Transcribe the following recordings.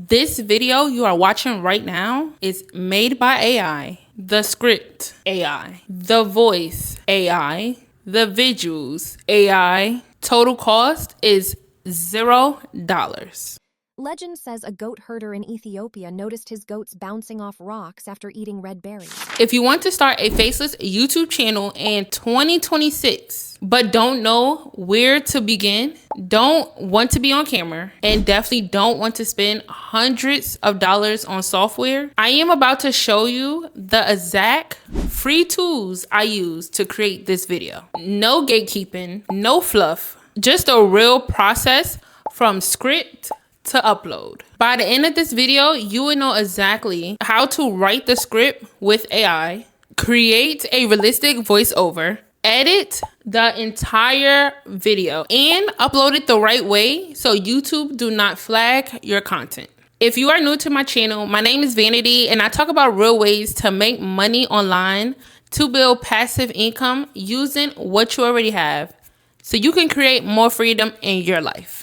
This video you are watching right now is made by AI, the script AI, the voice AI, the visuals AI. Total cost is $0. Legend says a goat herder in Ethiopia noticed his goats bouncing off rocks after eating red berries. If you want to start a faceless YouTube channel in 2026, but don't know where to begin, don't want to be on camera, and definitely don't want to spend hundreds of dollars on software, I am about to show you the exact free tools I use to create this video. No gatekeeping, no fluff, just a real process from script to upload. By the end of this video, you will know exactly how to write the script with AI, create a realistic voiceover, edit the entire video, and upload it the right way so YouTube do not flag your content. If you are new to my channel, my name is Vanity, and I talk about real ways to make money online to build passive income using what you already have so you can create more freedom in your life.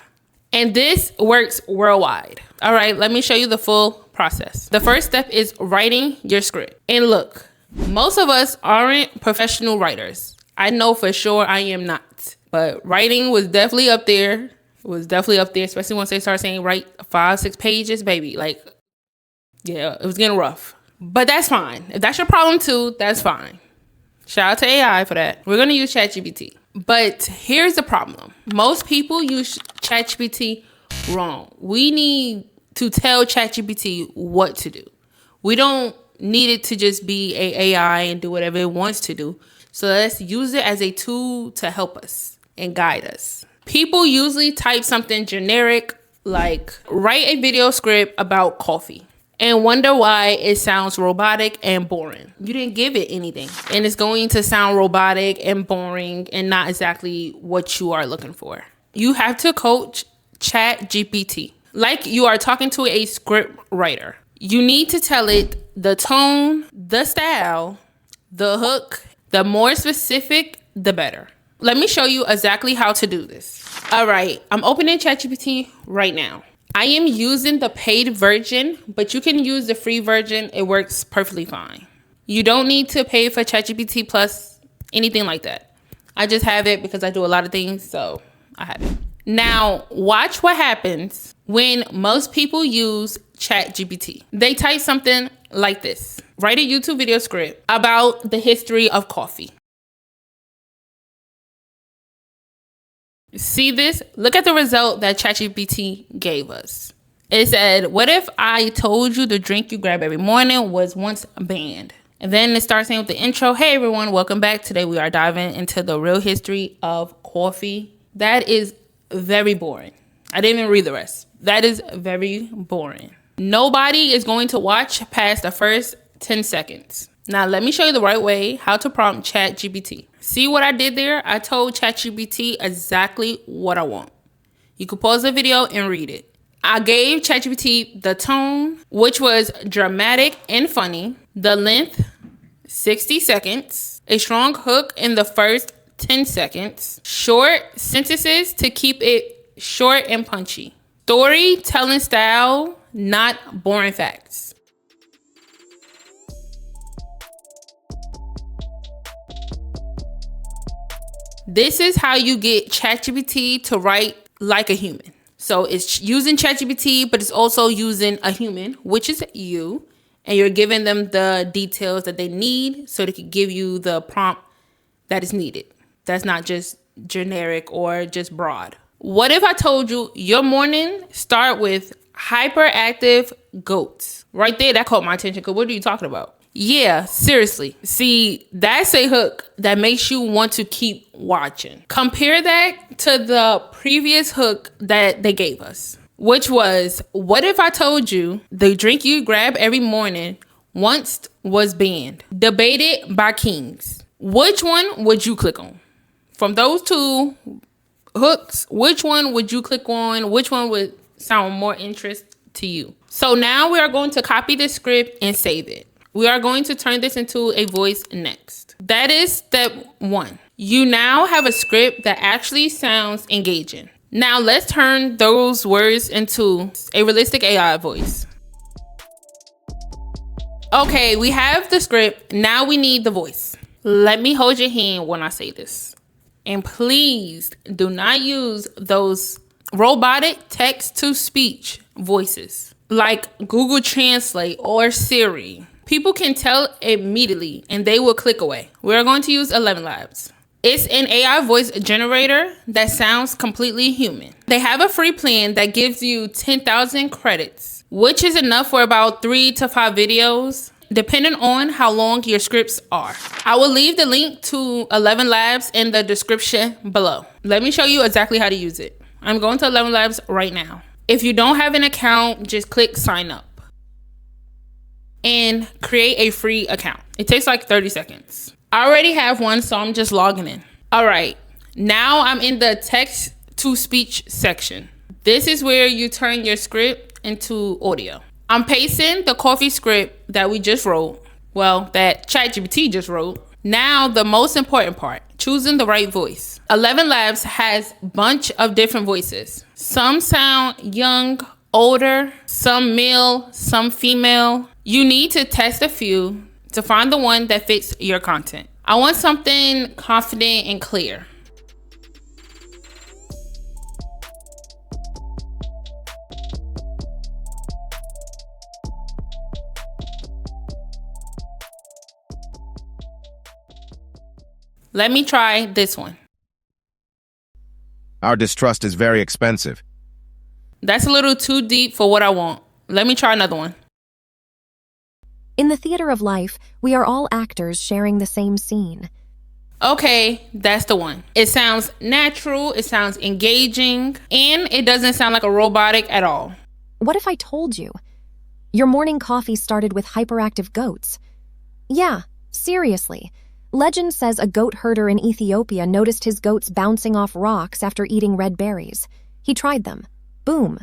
And this works worldwide. All right, let me show you the full process. The first step is writing your script. And look, most of us aren't professional writers. I know for sure I am not. But writing was definitely up there. Especially once they start saying write 5-6 pages, baby. Like, yeah, it was getting rough. But that's fine. If that's your problem too, that's fine. Shout out to AI for that. We're gonna use ChatGPT. But here's the problem. Most people use ChatGPT wrong. We need to tell ChatGPT what to do. We don't need it to just be a AI and do whatever it wants to do. So let's use it as a tool to help us and guide us. People usually type something generic like write a video script about coffee and wonder why it sounds robotic and boring. You didn't give it anything, and it's going to sound robotic and boring and not exactly what you are looking for. You have to coach ChatGPT like you are talking to a script writer. You need to tell it the tone, the style, the hook. The more specific, the better. Let me show you exactly how to do this. All right, I'm opening ChatGPT right now. I am using the paid version, but you can use the free version. It works perfectly fine. You don't need to pay for ChatGPT Plus, anything like that. I just have it because I do a lot of things, so I have it. Now, watch what happens when most people use ChatGPT. They type something like this. Write a YouTube video script about the history of coffee. See this? Look at the result that ChatGPT gave us. It said, what if I told you the drink you grab every morning was once banned? And then it starts saying with the intro, hey everyone, welcome back. Today we are diving into the real history of coffee. That is very boring. I didn't even read the rest. That is very boring. Nobody is going to watch past the first 10 seconds. Now, let me show you the right way how to prompt ChatGPT. See what I did there? I told ChatGPT exactly what I want. You can pause the video and read it. I gave ChatGPT the tone, which was dramatic and funny, the length, 60 seconds, a strong hook in the first 10 seconds, short sentences to keep it short and punchy, storytelling style, not boring facts. This is how you get ChatGPT to write like a human. So it's using ChatGPT, but it's also using a human, which is you, and you're giving them the details that they need so they can give you the prompt that is needed. That's not just generic or just broad. What if I told you your morning start with hyperactive goats? Right there, that caught my attention, because what are you talking about? Yeah, seriously. See, that's a hook that makes you want to keep watching. Compare that to the previous hook that they gave us, which was, what if I told you the drink you grab every morning once was banned, debated by kings? Which one would you click on? From those two hooks, which one would you click on? Which one would sound more interest to you? So now we are going to copy the script and save it. We are going to turn this into a voice next. That is step 1. You now have a script that actually sounds engaging. Now let's turn those words into a realistic AI voice. Okay, we have the script. Now we need the voice. Let me hold your hand when I say this. And please do not use those robotic text-to-speech voices like Google Translate or Siri. People can tell immediately and they will click away. We're going to use 11 Labs. It's an AI voice generator that sounds completely human. They have a free plan that gives you 10,000 credits, which is enough for about 3 to 5 videos, depending on how long your scripts are. I will leave the link to 11 Labs in the description below. Let me show you exactly how to use it. I'm going to 11 Labs right now. If you don't have an account, just click sign up and create a free account. It takes like 30 seconds. I already have one, so I'm just logging in. All right, now I'm in the text to speech section. This is where you turn your script into audio. I'm pasting the coffee script that we just wrote. Well, that ChatGPT just wrote. Now the most important part, choosing the right voice. 11 Labs has a bunch of different voices. Some sound young, older, some male, some female. You need to test a few to find the one that fits your content. I want something confident and clear. Let me try this one. Our distrust is very expensive. That's a little too deep for what I want. Let me try another one. In the theater of life, we are all actors sharing the same scene. Okay, that's the one. It sounds natural, it sounds engaging, and it doesn't sound like a robotic at all. What if I told you? Your morning coffee started with hyperactive goats. Yeah, seriously. Legend says a goat herder in Ethiopia noticed his goats bouncing off rocks after eating red berries. He tried them. Boom.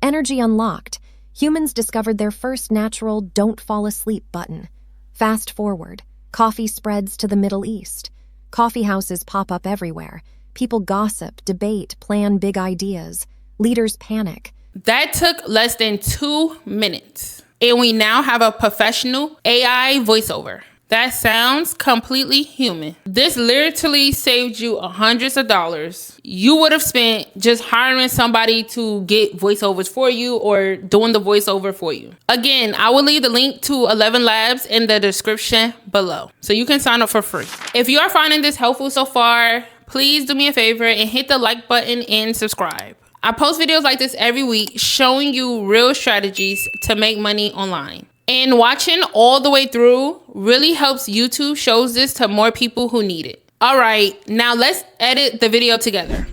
Energy unlocked. Humans discovered their first natural don't fall asleep button. Fast forward. Coffee spreads to the Middle East. Coffee houses pop up everywhere. People gossip, debate, plan big ideas. Leaders panic. That took less than 2 minutes. And we now have a professional AI voiceover that sounds completely human. This literally saved you hundreds of dollars you would have spent just hiring somebody to get voiceovers for you or doing the voiceover for you. Again, I will leave the link to 11 Labs in the description below, so you can sign up for free. If you are finding this helpful so far, please do me a favor and hit the like button and subscribe. I post videos like this every week showing you real strategies to make money online. And watching all the way through really helps YouTube shows this to more people who need it. All right, now let's edit the video together.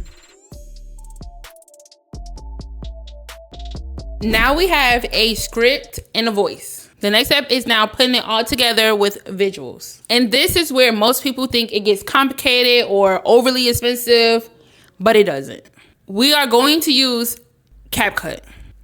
Now we have a script and a voice. The next step is now putting it all together with visuals. And this is where most people think it gets complicated or overly expensive, but it doesn't. We are going to use CapCut.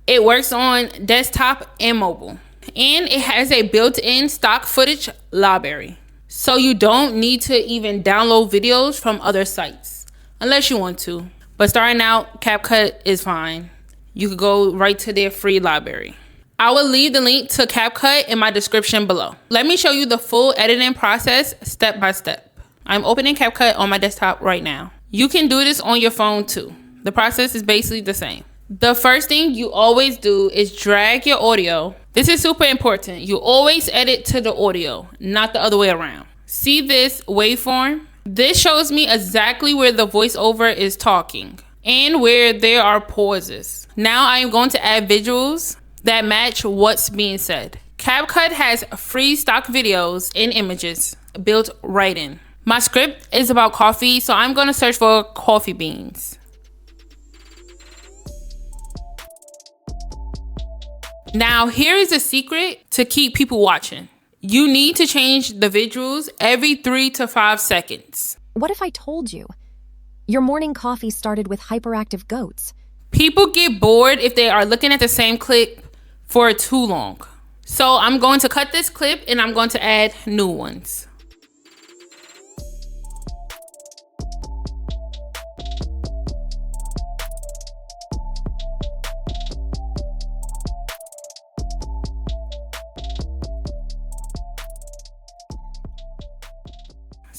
It works on desktop and mobile. And it has a built-in stock footage library. So you don't need to even download videos from other sites, unless you want to. But starting out, CapCut is fine. You could go right to their free library. I will leave the link to CapCut in my description below. Let me show you the full editing process step by step. I'm opening CapCut on my desktop right now. You can do this on your phone too. The process is basically the same. The first thing you always do is drag your audio. This is super important. You always edit to the audio, not the other way around. See this waveform? This shows me exactly where the voiceover is talking and where there are pauses. Now I am going to add visuals that match what's being said. CapCut has free stock videos and images built right in. My script is about coffee, so I'm going to search for coffee beans. Now, here is a secret to keep people watching. You need to change the visuals every 3 to 5 seconds. What if I told you? Your morning coffee started with hyperactive goats. People get bored if they are looking at the same clip for too long. So I'm going to cut this clip and I'm going to add new ones.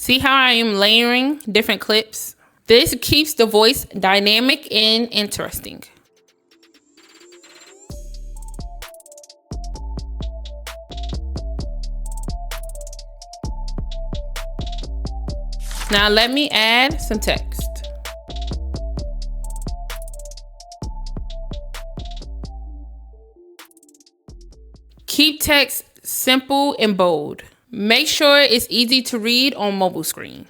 See how I am layering different clips? This keeps the voice dynamic and interesting. Now let me add some text. Keep text simple and bold. Make sure it's easy to read on mobile screen.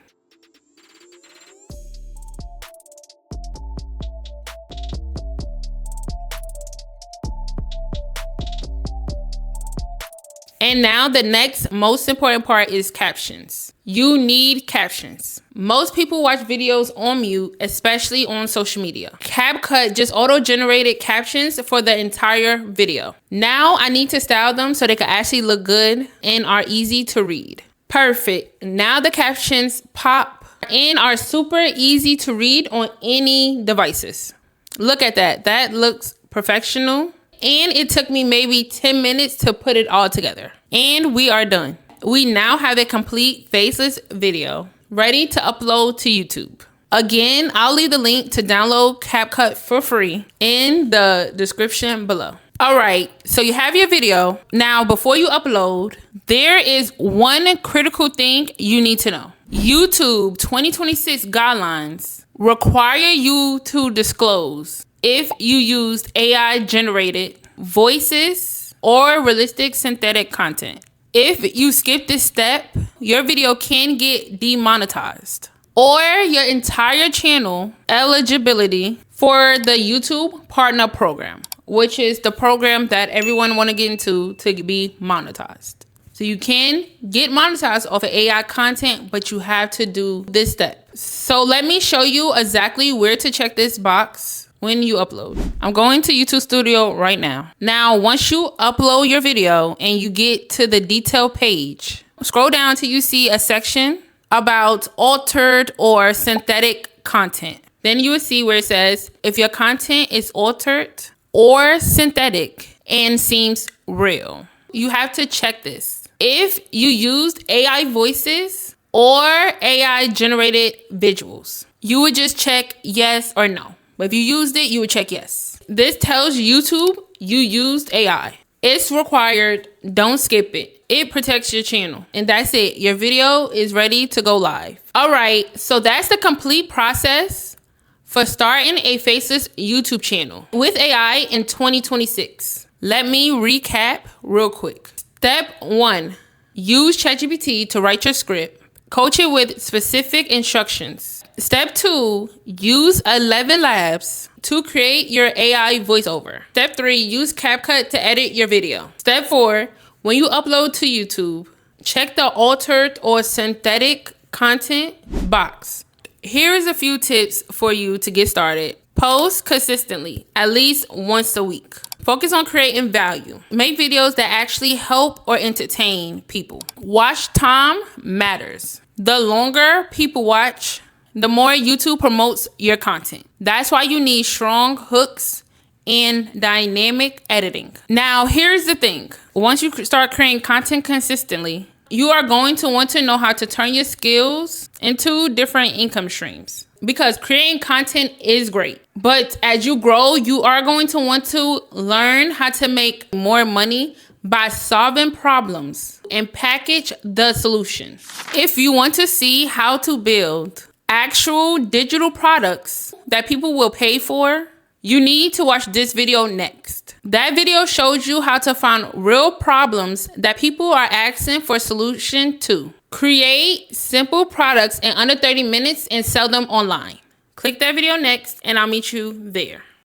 And now the next most important part is captions. You need captions. Most people watch videos on mute, especially on social media. CapCut just auto-generated captions for the entire video. Now I need to style them so they can actually look good and are easy to read. Perfect. Now the captions pop and are super easy to read on any devices. Look at that. That looks professional. And it took me maybe 10 minutes to put it all together. And we are done. We now have a complete faceless video ready to upload to YouTube. Again, I'll leave the link to download CapCut for free in the description below. All right, so you have your video. Now, before you upload, there is one critical thing you need to know. YouTube 2026 guidelines require you to disclose if you used AI-generated voices or realistic synthetic content. If you skip this step, your video can get demonetized or your entire channel eligibility for the YouTube Partner Program, which is the program that everyone want to get into to be monetized. So you can get monetized off of AI content, but you have to do this step. So let me show you exactly where to check this box when you upload. I'm going to YouTube Studio right now. Now, once you upload your video and you get to the detail page, scroll down till you see a section about altered or synthetic content. Then you will see where it says if your content is altered or synthetic and seems real. You have to check this. If you used AI voices or AI generated visuals, you would just check yes or no. But if you used it, you would check yes. This tells YouTube you used AI. It's required. Don't skip it. It protects your channel. And that's it. Your video is ready to go live. All right. So that's the complete process for starting a faceless YouTube channel with AI in 2026. Let me recap real quick. Step 1, use ChatGPT to write your script. Coach it with specific instructions. Step 2, use 11 Labs to create your AI voiceover. Step 3, use CapCut to edit your video. Step 4, when you upload to YouTube, check the altered or synthetic content box. Here is a few tips for you to get started. Post consistently, at least once a week. Focus on creating value. Make videos that actually help or entertain people. Watch time matters. The longer people watch, the more YouTube promotes your content. That's why you need strong hooks and dynamic editing. Now, here's the thing. Once you start creating content consistently, you are going to want to know how to turn your skills into different income streams. Because creating content is great. But as you grow, you are going to want to learn how to make more money by solving problems and package the solution. If you want to see how to build actual digital products that people will pay for, you need to watch this video next. That video shows you how to find real problems that people are asking for a solution to. Create simple products in under 30 minutes and sell them online. Click that video next and I'll meet you there.